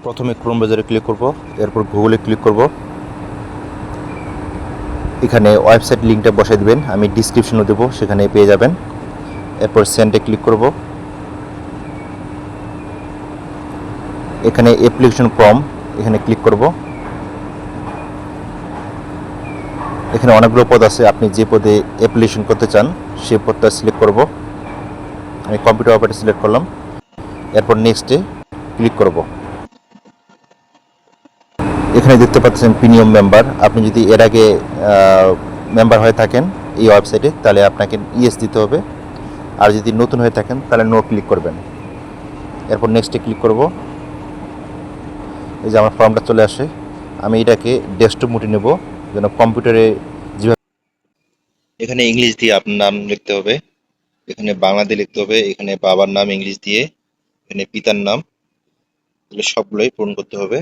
প্রথমে ক্রোম ব্রাউজারে ক্লিক করব, এরপর গুগলে ক্লিক করব। এখানে ওয়েবসাইট লিঙ্কটা বসাই দিবেন, আমি ডিসক্রিপশনে দেবো, সেখানে পেয়ে যাবেন। এরপর সেন্ডে ক্লিক করব। এখানে অ্যাপ্লিকেশন ফর্ম, এখানে ক্লিক করব। এখানে অনেকগুলো পদ আছে, আপনি যে পদে অ্যাপ্লিকেশন করতে চান সেই পদটা সিলেক্ট করব। আমি কম্পিউটার অপারেটর সিলেক্ট করলাম। এরপর নেক্সটে ক্লিক করব। এখানে দেখতে পাচ্ছেন প্রিমিয়াম মেম্বার। আপনি যদি এর আগে মেম্বার হয়ে থাকেন এই ওয়েবসাইটে, তাহলে আপনাকে ইয়েস দিতে হবে। আর যদি নতুন হয়ে থাকেন তাহলে নো ক্লিক করবেন। এরপর নেক্সটে ক্লিক করব। এই যে আমার ফর্মটা চলে আসে। আমি এটাকে ডেস্কটপ মোডে নেব, যেন কম্পিউটারে যেভাবে। এখানে ইংলিশ দিয়ে আপনার নাম লিখতে হবে, এখানে বাংলা দিয়ে লিখতে হবে, এখানে বাবার নাম ইংলিশ দিয়ে, এখানে পিতার নাম, এগুলো সবগুলোই পূরণ করতে হবে।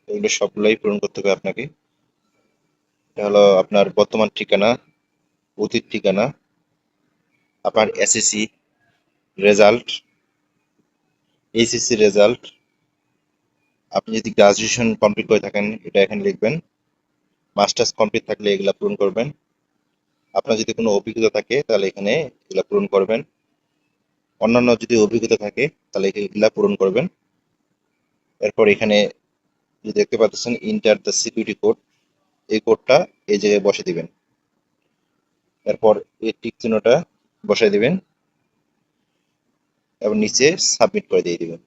এগুলো সবগুলোই পূরণ করতে হবে আপনাকে। এটা হলো আপনার বর্তমান ঠিকানা, অতীত ঠিকানা, আপনার এসএসসি রেজাল্ট, এইচএসসি রেজাল্ট। আপনি যদি গ্রাজুয়েশন কমপ্লিট করে থাকেন এটা এখানে লিখবেন। মাস্টার্স কমপ্লিট থাকলে এগুলা পূরণ করবেন। আপনার যদি কোনো অভিজ্ঞতা থাকে তাহলে এখানে এগুলা পূরণ করবেন। অন্যান্য যদি অভিজ্ঞতা থাকে তাহলে এগুলা পূরণ করবেন। এরপর এখানে যে দেখতে পাচ্ছেন ইন্টার দ্য সিকিউরিটি কোড, এই কোডটা এই জায়গায় বসে দিবেন। এরপর এই টিক চিহ্নটা বসাই দিবেন এবং নিচে সাবমিট করে দিয়ে দিবেন।